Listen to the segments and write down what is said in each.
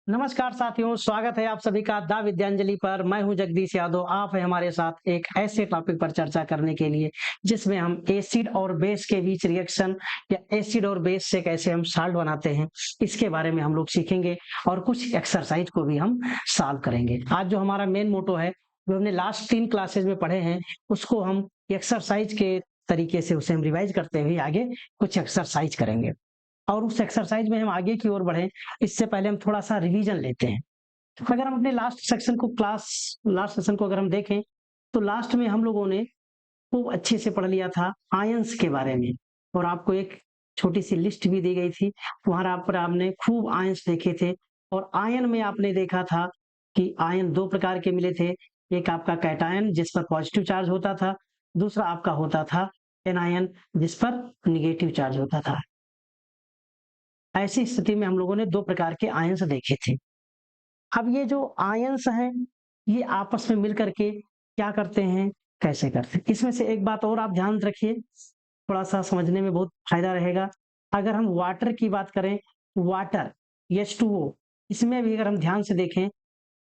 नमस्कार साथियों, स्वागत है आप सभी का द विद्यांजलि पर। मैं हूं जगदीश यादव। आप है हमारे साथ एक ऐसे टॉपिक पर चर्चा करने के लिए जिसमें हम एसिड और बेस के बीच रिएक्शन या एसिड और बेस से कैसे हम साल्ट बनाते हैं, इसके बारे में हम लोग सीखेंगे और कुछ एक्सरसाइज को भी हम सॉल्व करेंगे। आज जो हमारा मेन मोटो है, जो हमने लास्ट 3 क्लासेज में पढ़े हैं, उसको हम एक्सरसाइज के तरीके से उसे हम रिवाइज करते हुए आगे कुछ एक्सरसाइज करेंगे। और उस एक्सरसाइज में हम आगे की ओर बढ़े इससे पहले हम थोड़ा सा रिवीजन लेते हैं। अगर हम अपने लास्ट सेशन को अगर हम देखें, तो लास्ट में हम लोगों ने खूब अच्छे से पढ़ लिया था आयंस के बारे में, और आपको एक छोटी सी लिस्ट भी दी गई थी। वहां पर आपने खूब आयंस देखे थे, और आयन में आपने देखा था कि आयन दो प्रकार के मिले थे। एक आपका कैटायन जिस पर पॉजिटिव चार्ज होता था, दूसरा आपका होता था एनायन जिस पर निगेटिव चार्ज होता था। ऐसी स्थिति में हम लोगों ने दो प्रकार के आयंस देखे थे। अब ये जो आयंस हैं, ये आपस में मिलकर के क्या करते हैं, कैसे करते हैं। इसमें से एक बात और आप ध्यान रखिए, थोड़ा सा समझने में बहुत फायदा रहेगा। अगर हम वाटर की बात करें, वाटर H2O, इसमें भी अगर हम ध्यान से देखें,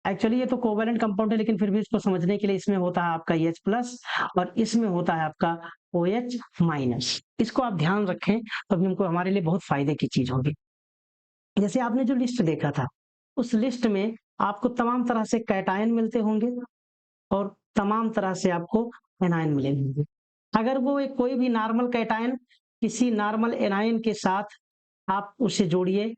एक्चुअली ये तो कोवैलेंट कंपाउंड है, लेकिन फिर भी इसको समझने के लिए इसमें होता है आपका H प्लस और इसमें होता है आपका OH माइनस। इसको आप ध्यान रखें तो भी हमको हमारे लिए बहुत फायदे की चीज होगी। जैसे आपने जो लिस्ट देखा था, उस लिस्ट में आपको तमाम तरह से कैटायन मिलते होंगे और तमाम तरह से आपको एनायन मिले होंगे। अगर वो एक कोई भी नॉर्मल कैटायन किसी नॉर्मल एनायन के साथ आप उसे जोड़िए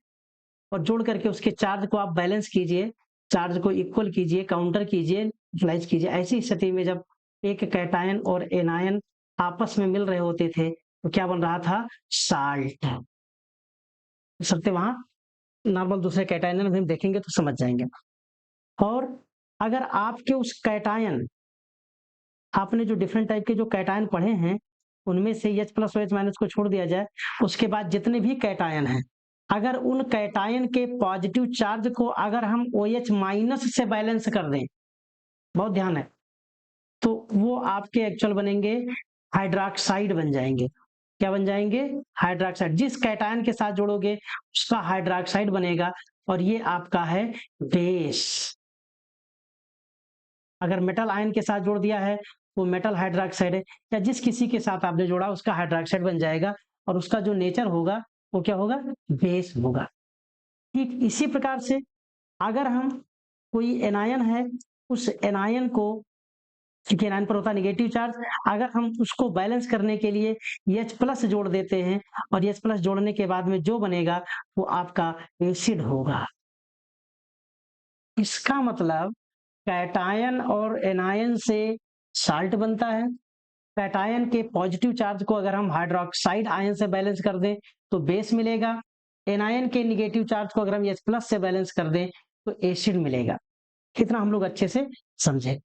और जोड़ करके उसके चार्ज को आप बैलेंस कीजिए, चार्ज को इक्वल कीजिए, काउंटर कीजिए, न्यूट्रलाइज कीजिए। ऐसी स्थिति में जब एक कैटायन और एनायन आपस में मिल रहे होते थे तो क्या बन रहा था, साल्ट। सकते वहां नॉर्मल दूसरे कैटायन में हम देखेंगे तो समझ जाएंगे। और अगर आपके उस कैटायन, आपने जो डिफरेंट टाइप के जो कैटायन पढ़े हैं, उनमें से H प्लस OH माइनस को छोड़ दिया जाए, उसके बाद जितने भी कैटायन हैं, अगर उन कैटायन के पॉजिटिव चार्ज को अगर हम OH माइनस से बैलेंस कर दें, बहुत ध्यान है, तो वो आपके एक्चुअल बनेंगे हाइड्रोक्साइड बन जाएंगे। क्या बन जाएंगे, हाइड्रोक्साइड। जिस कैटायन के साथ जोड़ोगे उसका हाइड्रोक्साइड बनेगा, और ये आपका है बेस। अगर मेटल आयन के साथ जोड़ दिया है वो मेटल हाइड्रोक्साइड है, या जिस किसी के साथ आपने जोड़ा उसका हाइड्रोक्साइड बन जाएगा, और उसका जो नेचर होगा वो क्या होगा, बेस होगा। ठीक इसी प्रकार से अगर हम कोई एनायन है, उस एनायन को, क्योंकि एनायन पर होता है निगेटिव चार्ज, अगर हम उसको बैलेंस करने के लिए H प्लस जोड़ देते हैं, और H प्लस जोड़ने के बाद में जो बनेगा वो आपका एसिड होगा। इसका मतलब कैटायन और एनायन से साल्ट बनता है। कैटायन के पॉजिटिव चार्ज को अगर हम हाइड्रोक्साइड आयन से बैलेंस कर दें तो बेस मिलेगा। एनायन के निगेटिव चार्ज को अगर हम H प्लस से बैलेंस कर दें तो एसिड मिलेगा। कितना हम लोग अच्छे से समझे।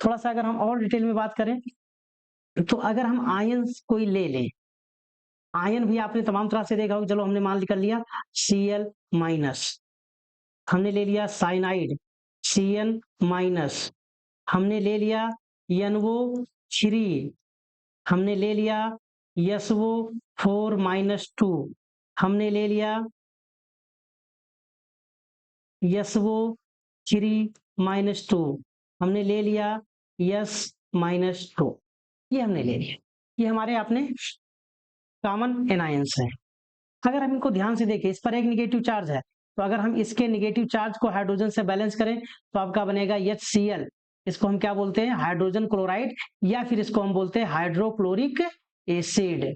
थोड़ा सा अगर हम और डिटेल में बात करें, तो अगर हम आयन कोई ले लें, आयन भी आपने तमाम तरह से देखा होगा। चलो हमने मान कर लिया Cl माइनस, हमने ले लिया साइनाइड Cn माइनस, हमने ले लिया NO3, हमने ले लिया SO4-2, हमने ले लिया SO3-2, हमने ले लिया S-2। ये हमने ले लिया, ये हमारे अपने कॉमन एनायंस हैं। अगर हम इनको ध्यान से देखें, इस पर एक निगेटिव चार्ज है, तो अगर हम इसके निगेटिव चार्ज को हाइड्रोजन से बैलेंस करें तो आपका बनेगा HCl। इसको हम क्या बोलते हैं, हाइड्रोजन क्लोराइड, या फिर इसको हम बोलते हैं हाइड्रोक्लोरिक एसिड।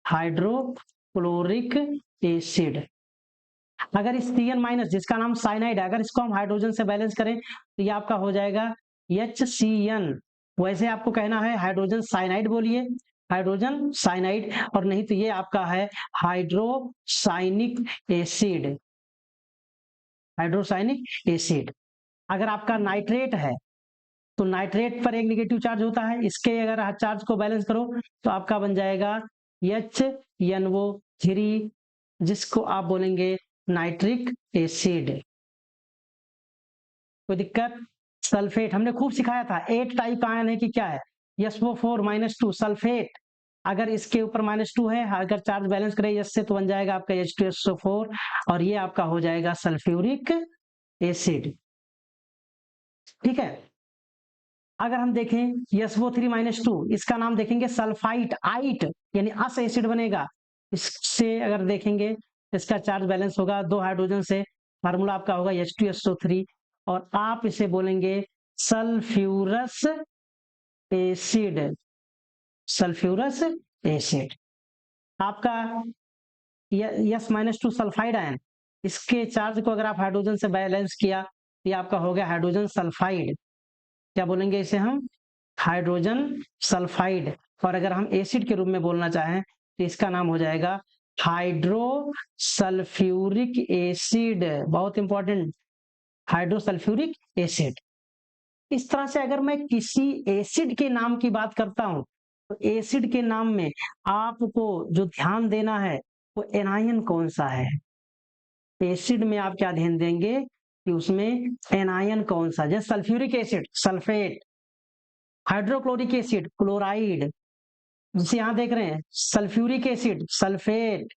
Hydrochloric acid. अगर इस Cn माइनस, जिसका नाम साइनाइड है, अगर इसको हम हाइड्रोजन से बैलेंस करें तो ये आपका हो जाएगा HCN। वैसे आपको कहना है हाइड्रोजन साइनाइड बोलिए, हाइड्रोजन साइनाइड, और नहीं तो ये आपका है हाइड्रोसाइनिक एसिड। Hydrocyanic acid. अगर आपका नाइट्रेट है तो नाइट्रेट पर एक निगेटिव चार्ज होता है, इसके अगर चार्ज को बैलेंस करो तो आपका बन जाएगा HNO3, जिसको आप बोलेंगे नाइट्रिक एसिड। कोई दिक्कत। सल्फेट हमने खूब सिखाया था, 8 टाइप का आयन है कि क्या है, SO4-2 सल्फेट। अगर इसके ऊपर -2 है, अगर चार्ज बैलेंस करें एस से तो बन जाएगा आपका H2SO4 और ये आपका हो जाएगा सल्फ्यूरिक एसिड। ठीक है, अगर हम देखें SO3-2 इसका नाम देखेंगे सल्फाइट आइट यानी अस एसिड बनेगा। इससे अगर देखेंगे इसका चार्ज बैलेंस होगा 2 हाइड्रोजन से, फार्मूला आपका होगा H2SO3 और आप इसे बोलेंगे सल्फ्यूरस एसिड। सल्फ्यूरस एसिड आपका S-2 सल्फाइड आयन, इसके चार्ज को अगर आप हाइड्रोजन से बैलेंस किया, ये आपका हो गया हाइड्रोजन सल्फाइड। क्या बोलेंगे इसे हम? Hydrogen sulphide. और अगर हम एसिड के रूप में बोलना चाहें तो इसका नाम हो जाएगा हाइड्रोसल्फ्यूरिक एसिड। बहुत इंपॉर्टेंट, हाइड्रोसल्फ्यूरिक एसिड। इस तरह से अगर मैं किसी एसिड के नाम की बात करता हूं तो एसिड के नाम में आपको जो ध्यान देना है वो एनायन कौन सा है। एसिड में आप क्या ध्यान देंगे कि उसमें एनायन कौन सा, जैसे sulphuric acid sulphate, hydrochloric acid chloride, जिसे यहां देख रहे हैं sulphuric acid sulphate,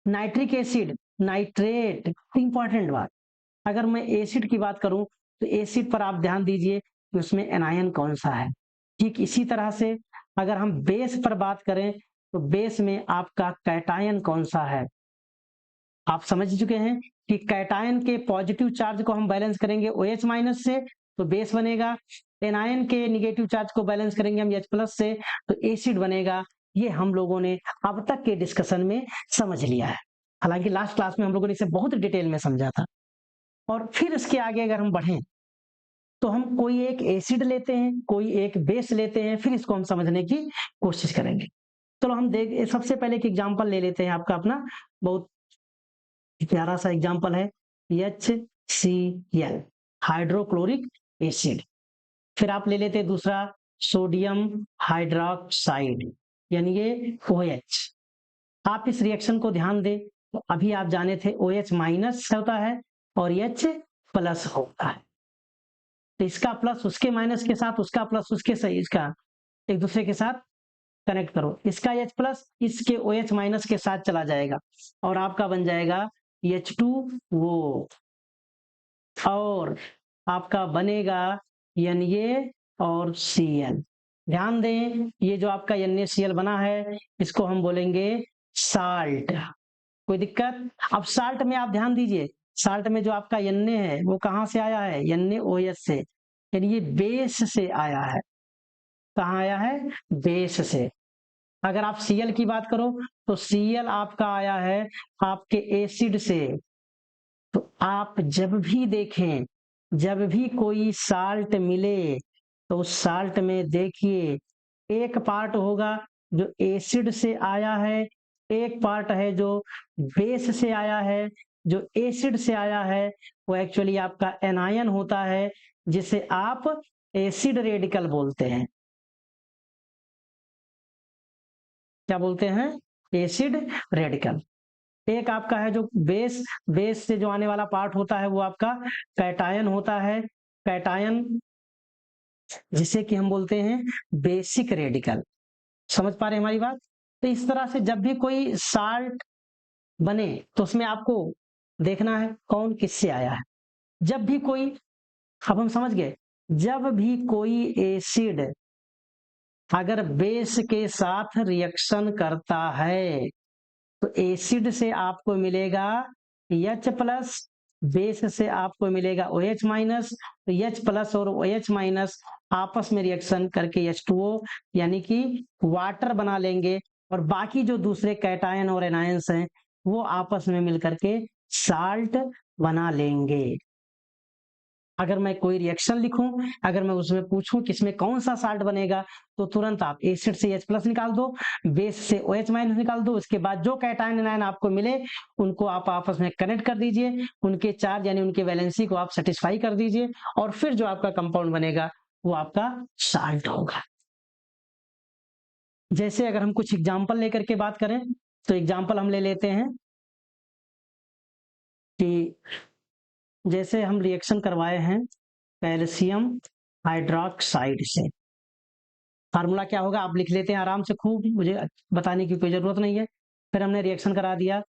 nitric acid nitrate. Important बात, अगर मैं एसिड की बात करूं तो एसिड पर आप ध्यान दीजिए कि उसमें एनायन कौन सा है। ठीक इसी तरह से अगर हम बेस पर बात करें तो बेस में आपका कैटायन कौन सा है। आप समझ चुके हैं कि कैटायन के पॉजिटिव चार्ज को हम बैलेंस करेंगे OH- से तो बेस बनेगा, एनायन के निगेटिव चार्ज को बैलेंस करेंगे हम H+ से तो एसिड बनेगा। ये हम लोगों ने अब तक के डिस्कशन में समझ लिया है, हालांकि लास्ट क्लास में हम लोगों ने इसे बहुत डिटेल में समझा था। और फिर इसके आगे अगर हम बढ़ें तो हम कोई एक एसिड लेते हैं, कोई एक बेस लेते हैं, फिर इसको हम समझने की कोशिश करेंगे। चलो हम देख, सबसे पहले एक एग्जांपल ले लेते हैं आपका अपना बहुत प्यारा सा एग्जांपल है HCl हाइड्रोक्लोरिक एसिड। फिर आप ले लेते हैं दूसरा सोडियम हाइड्रोक्साइड यानी ये OH। आप इस रिएक्शन को ध्यान दें तो अभी आप जाने थे OH- होता है और H+ होता है, तो इसका प्लस उसके माइनस के साथ, उसका प्लस उसके सही, इसका एक दूसरे के साथ कनेक्ट करो, इसका H+ इसके OH- के साथ चला जाएगा और आपका बन जाएगा H2O और आपका बनेगा Na और Cl। ध्यान दें ये जो आपका NaCl बना है इसको हम बोलेंगे साल्ट। कोई दिक्कत? अब साल्ट में आप ध्यान दीजिए, साल्ट में जो आपका Na है वो कहां से आया है? NaOH से, यानी ये बेस से आया है। कहां आया है? बेस से। अगर आप Cl की बात करो तो Cl आपका आया है आपके एसिड से। तो आप जब भी देखें, जब भी कोई साल्ट मिले तो उस साल्ट में देखिए एक पार्ट होगा जो एसिड से आया है, एक पार्ट है जो बेस से आया है। जो एसिड से आया है वो एक्चुअली आपका एनायन होता है जिसे आप एसिड रेडिकल बोलते हैं। क्या बोलते हैं? Acid radical. एक आपका है जो बेस, बेस से जो आने वाला पार्ट होता है वो आपका कैटायन होता है, कैटायन जिसे कि हम बोलते हैं बेसिक रेडिकल। समझ पा रहे हैं हमारी बात? तो इस तरह से जब भी कोई साल्ट बने तो उसमें आपको देखना है कौन किससे आया है। जब भी कोई, अब हम समझ गए, जब भी कोई एसिड अगर बेस के साथ रिएक्शन करता है तो एसिड से आपको मिलेगा H+, बेस से आपको मिलेगा OH-। तो H+ और OH- आपस में रिएक्शन करके H2O यानी कि वाटर बना लेंगे और बाकी जो दूसरे कैटायन और एनायंस हैं वो आपस में मिलकर के साल्ट बना लेंगे। अगर मैं कोई रिएक्शन लिखूं, अगर मैं उसमें पूछूं किसमें कौन सा साल्ट बनेगा तो तुरंत आप एसिड से H+ निकाल दो, बेस से OH- निकाल दो, उसके बाद जो कैटायन एनायन आपको मिले उनको आप आपस में कनेक्ट कर दीजिए, उनके चार्ज यानी उनके वैलेंसी को आप सेटिस्फाई कर दीजिए और फिर जो आपका कंपाउंड बनेगा वो आपका साल्ट होगा। जैसे अगर हम कुछ एग्जाम्पल लेकर के बात करें तो एग्जाम्पल हम ले लेते हैं कि जैसे हम रिएक्शन करवाए हैं कैल्शियम हाइड्रोक्साइड से, फार्मूला क्या होगा आप लिख लेते हैं आराम से, खूब, मुझे बताने की कोई जरूरत नहीं है। फिर हमने रिएक्शन करा दिया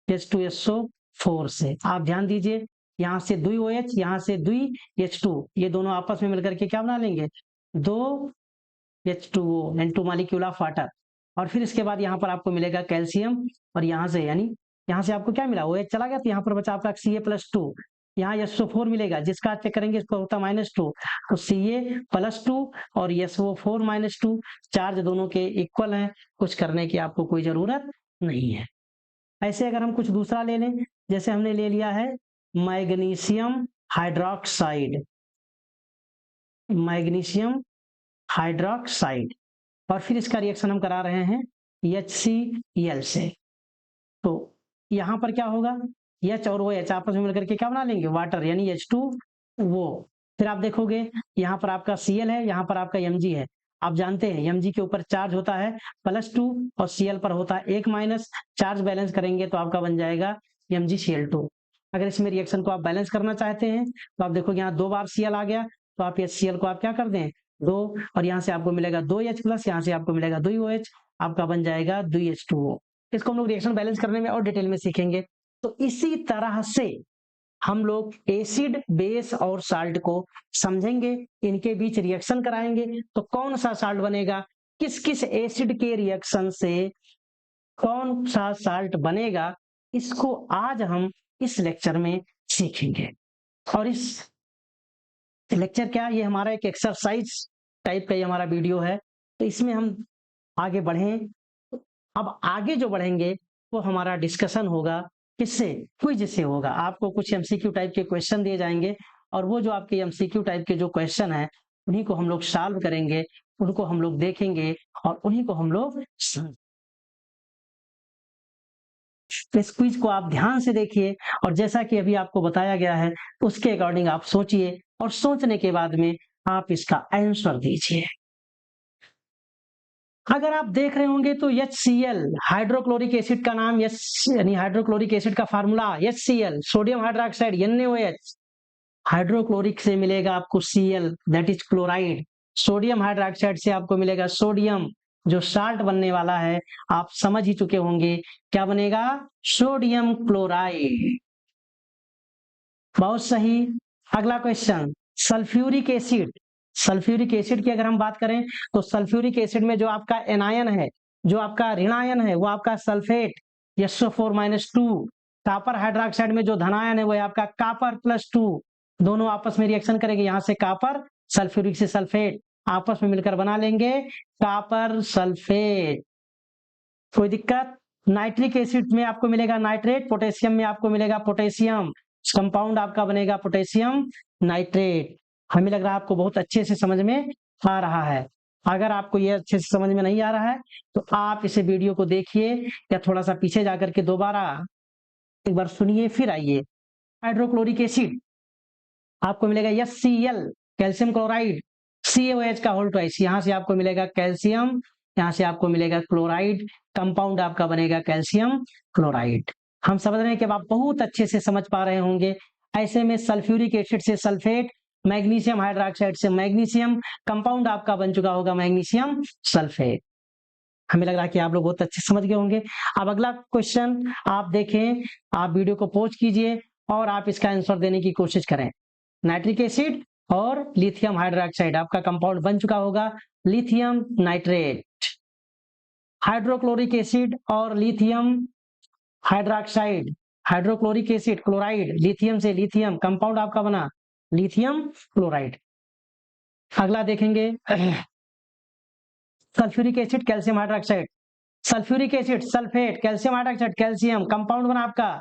H2SO4 से। आप ध्यान दीजिए, यहाँ से 2 OH, यहाँ से 2 H2, ये दोनों आपस में मिलकर के क्या बना लेंगे, 2 H2O, N2 molecule of water. और फिर इसके बाद यहाँ पर आपको मिलेगा कैल्शियम, और यहाँ से यानी यहाँ से आपको क्या मिला, OH चला गया, तो यहाँ पर बचा आपका Ca+2। यहाँ SO4 मिलेगा, जिसका आप चेक करेंगे इसको होता -2, तो Ca+2 और SO4-2 चार्ज दोनों के इक्वल हैं, कुछ करने की आपको कोई जरूरत नहीं है। ऐसे अगर हम कुछ दूसरा ले लें, जैसे हमने ले लिया है मैग्नीशियम हाइड्रोक्साइड, मैग्नीशियम हाइड्रोक्साइड, और फिर इसका रिएक्शन हम करा रहे हैं HCl से। तो यहाँ पर क्या होगा, H और OH आपस में मिलकर के क्या बना लेंगे, वाटर, यानी H2O। फिर आप देखोगे यहाँ पर आपका Cl है, यहाँ पर आपका Mg है। आप जानते हैं Mg के ऊपर चार्ज होता है +2 और Cl पर होता है 1-, चार्ज बैलेंस करेंगे तो आपका बन जाएगा MgCl2। अगर इसमें रिएक्शन को आप बैलेंस करना चाहते हैं तो आप देखोगे यहाँ 2 बार Cl आ गया, तो आप HCl को आप क्या कर दें 2, और यहाँ से आपको मिलेगा 2H+, यहाँ से आपको मिलेगा 2OH, आपका बन जाएगा 2H2O। इसको हम लोग रिएक्शन बैलेंस करने में और डिटेल में सीखेंगे। तो इसी तरह से हम लोग एसिड, बेस और साल्ट को समझेंगे, इनके बीच रिएक्शन कराएंगे, तो कौन सा साल्ट बनेगा, किस किस एसिड के रिएक्शन से कौन सा साल्ट बनेगा, इसको आज हम इस लेक्चर में सीखेंगे। और इस लेक्चर क्या, ये हमारा एक एक्सरसाइज टाइप का ये हमारा वीडियो है, तो इसमें हम आगे बढ़ें। अब आगे जो बढ़ेंगे वो हमारा डिस्कशन होगा, किससे, क्विज से होगा। आपको कुछ एमसीक्यू टाइप के क्वेश्चन दिए जाएंगे, और वो जो आपके एमसीक्यू टाइप के जो क्वेश्चन है उन्हीं को हम लोग सॉल्व करेंगे, उनको हम लोग देखेंगे और उन्हीं को हम लोग इस क्विज को आप ध्यान से देखिए, और जैसा कि अभी आपको बताया गया है उसके अकॉर्डिंग आप सोचिए, और सोचने के बाद में आप इसका आंसर दीजिए। अगर आप देख रहे होंगे तो HCl, हाइड्रोक्लोरिक एसिड का नाम, यानी हाइड्रोक्लोरिक एसिड का formula HCl, sodium hydroxide NaOH, hydrochloric से मिलेगा आपको Cl, that is chloride. Sodium hydroxide से आपको मिलेगा सोडियम, जो साल्ट बनने वाला है आप समझ ही चुके होंगे, क्या बनेगा, सोडियम क्लोराइड। बहुत सही। अगला question, sulphuric acid, sulphuric acid की अगर हम बात करें तो सल्फ्यूरिक एसिड में जो आपका एनायन है, जो आपका ऋणायन है वो आपका सल्फेट SO4-2, कॉपर हाइड्रोक्साइड में जो धनायन है वो है आपका कॉपर+2, दोनों आपस में रिएक्शन करेंगे, यहाँ से कॉपर, सल्फ्यूरिक से सल्फेट, आपस में मिलकर बना लेंगे कॉपर सल्फेट। कोई दिक्कत। नाइट्रिक एसिड में आपको मिलेगा नाइट्रेट, पोटेशियम में आपको मिलेगा पोटेशियम, कंपाउंड आपका बनेगा पोटेशियम नाइट्रेट। हमें लग रहा है आपको बहुत अच्छे से समझ में आ रहा है। अगर आपको ये अच्छे से समझ में नहीं आ रहा है तो आप इसे वीडियो को देखिए, या थोड़ा सा पीछे जाकर के दोबारा एक बार सुनिए फिर आइए। हाइड्रोक्लोरिक एसिड आपको मिलेगा HCl, कैल्शियम क्लोराइड, CaOH का होल ट्वाइस, यहाँ से आपको मिलेगा कैल्शियम, यहाँ से आपको मिलेगा क्लोराइड, कंपाउंड आपका बनेगा कैल्शियम क्लोराइड। हम समझ रहे हैं कि आप बहुत अच्छे से समझ पा रहे होंगे। ऐसे में सल्फ्यूरिक एसिड से सल्फेट, मैग्नीशियम हाइड्रोक्साइड से मैग्नीशियम, कंपाउंड आपका बन चुका होगा मैग्नीशियम सल्फेट। हमें लग रहा है कि आप लोग बहुत अच्छे समझ गए होंगे। अब अगला क्वेश्चन आप देखें, आप वीडियो को पॉज कीजिए और आप इसका आंसर देने की कोशिश करें। नाइट्रिक एसिड और लिथियम हाइड्रोक्साइड आपका कंपाउंड बन चुका होगा लिथियम नाइट्रेट। हाइड्रोक्लोरिक एसिड और lithium hydroxide, hydrochloric acid chloride, lithium से लिथियम, कंपाउंड आपका बना लिथियम क्लोराइड। अगला देखेंगे sulphuric acid, calcium hydroxide, sulphuric acid sulphate, calcium hydroxide calcium, compound बना आपका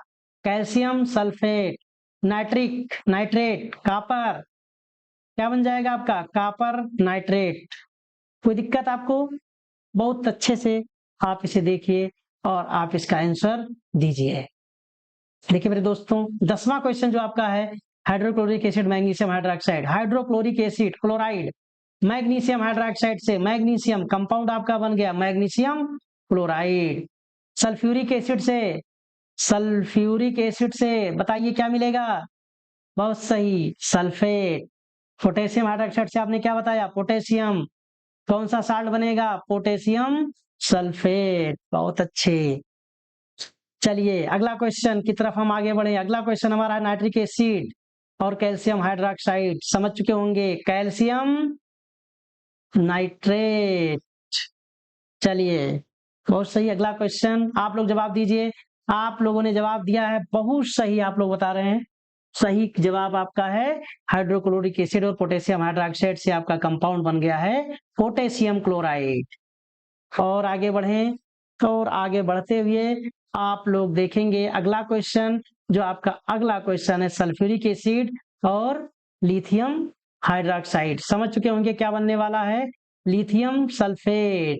calcium sulphate. Nitric nitrate copper, क्या बन जाएगा आपका कॉपर नाइट्रेट। कोई दिक्कत आपको? बहुत अच्छे से आप इसे देखिए और आप इसका आंसर दीजिए। देखिए मेरे दोस्तों, 10वां क्वेश्चन जो आपका है, hydrochloric acid magnesium hydroxide, hydrochloric acid chloride, magnesium hydroxide से मैग्नीशियम, कंपाउंड आपका बन गया मैग्नीशियम क्लोराइड। सल्फ्यूरिक एसिड से, सल्फ्यूरिक एसिड से बताइए क्या मिलेगा? बहुत सही, सल्फेट। पोटेशियम हाइड्रोक्साइड से आपने क्या बताया? पोटेशियम। कौन सा साल्ट बनेगा? Potassium sulphate. बहुत अच्छे। चलिए अगला क्वेश्चन की तरफ हम आगे बढ़े। अगला क्वेश्चन हमारा है नाइट्रिक एसिड और कैल्शियम हाइड्रोक्साइड। समझ चुके होंगे, कैल्शियम नाइट्रेट। चलिए बहुत सही। अगला क्वेश्चन आप लोग जवाब दीजिए। आप लोगों ने जवाब दिया है बहुत सही, आप लोग बता रहे हैं। सही जवाब आपका है हाइड्रोक्लोरिक एसिड और पोटेशियम हाइड्रोक्साइड से आपका कंपाउंड बन गया है पोटेशियम क्लोराइड। और आगे बढ़ें, और आगे बढ़ते हुए आप लोग देखेंगे अगला क्वेश्चन। जो आपका अगला क्वेश्चन है सल्फ्यूरिक एसिड और लिथियम हाइड्रोक्साइड। समझ चुके होंगे क्या बनने वाला है? Lithium sulphate.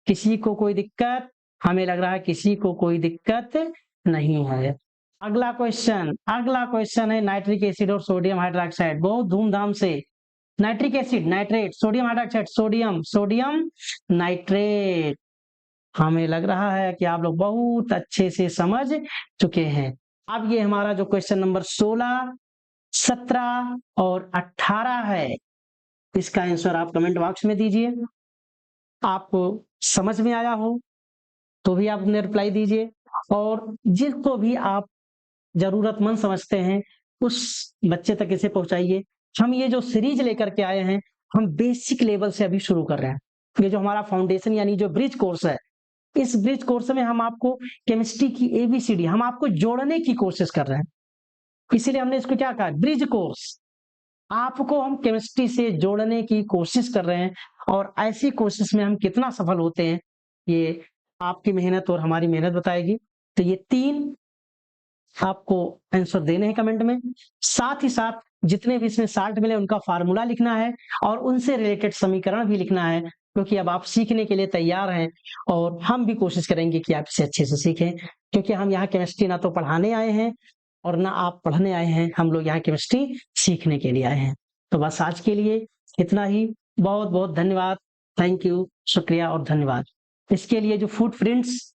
किसी को कोई दिक्कत? हमें लग रहा है किसी को कोई दिक्कत नहीं है। अगला क्वेश्चन है नाइट्रिक एसिड और सोडियम हाइड्रोक्साइड। बहुत धूमधाम से nitric acid nitrate, sodium hydroxide sodium nitrate. हमें लग रहा है कि आप लोग बहुत अच्छे से समझ चुके हैं। अब ये हमारा जो क्वेश्चन नंबर 16, 17 और 18 है, इसका आंसर आप कमेंट बॉक्स में दीजिए। आपको समझ में आया हो तो भी आप अपने रिप्लाई दीजिए, और जिसको भी आप जरूरतमंद समझते हैं उस बच्चे तक इसे पहुंचाइए। हम ये जो सीरीज लेकर के आए हैं, हम बेसिक लेवल से अभी शुरू कर रहे हैं। ये जो हमारा फाउंडेशन यानी जो ब्रिज कोर्स है, इस ब्रिज कोर्स में हम आपको केमिस्ट्री की एबीसीडी हम आपको जोड़ने की कोशिश कर रहे हैं। इसीलिए हमने इसको क्या कहा, ब्रिज कोर्स। आपको हम केमिस्ट्री से जोड़ने की कोशिश कर रहे हैं, और ऐसी कोशिश में हम कितना सफल होते हैं ये आपकी मेहनत और हमारी मेहनत बताएगी। तो ये 3 आपको आंसर देने हैं कमेंट में। साथ ही साथ जितने भी इसमें साल्ट मिले उनका फार्मूला लिखना है और उनसे रिलेटेड समीकरण भी लिखना है, क्योंकि अब आप सीखने के लिए तैयार हैं और हम भी कोशिश करेंगे कि आप इसे अच्छे से सीखें। क्योंकि हम यहाँ केमिस्ट्री ना तो पढ़ाने आए हैं और ना आप पढ़ने आए हैं, हम लोग यहाँ केमिस्ट्री सीखने के लिए आए हैं। तो बस आज के लिए इतना ही। बहुत बहुत धन्यवाद। थैंक यू, शुक्रिया और धन्यवाद। इसके लिए जो फुटप्रिंट्स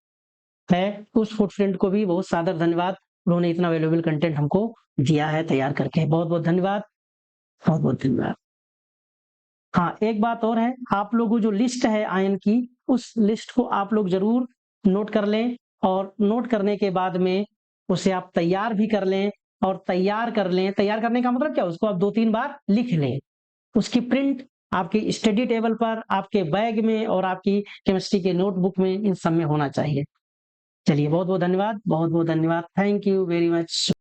है उस फुटप्रिंट को भी बहुत सादर धन्यवाद, उन्होंने इतना वैल्यूएबल कंटेंट हमको दिया है तैयार करके। बहुत बहुत धन्यवाद, बहुत बहुत धन्यवाद। हाँ एक बात और है, आप लोगों जो लिस्ट है आयन की, उस लिस्ट को आप लोग जरूर नोट कर लें, और नोट करने के बाद में उसे आप तैयार भी कर लें, और तैयार कर लें। तैयार करने का मतलब क्या, उसको आप 2-3 बार लिख लें। उसकी प्रिंट आपकी स्टडी टेबल पर, आपके बैग में और आपकी केमिस्ट्री के नोटबुक में, इन सब में होना चाहिए। चलिए बहुत बहुत धन्यवाद, बहुत बहुत धन्यवाद। Thank you very much.